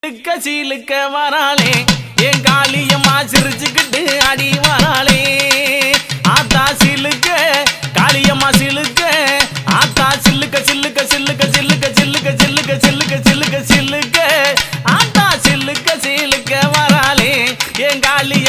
சிலுக்க சீலுக்க வராளே என் காளியம்மா சிரிச்சுக்கிட்டு அடி வராளே ஆத்தா சிலுக்க காளியம்மா சிலுக்க ஆத்தா சில்லுக்க சில்லுக்க சில்லுக்க சில்லுக்க சில்லுக்க சில்லுக்க சில்லுக்க சில்லுக்க சில்லுக்க ஆத்தா சில்லுக்க சீலுக்க வராளே என் காளிய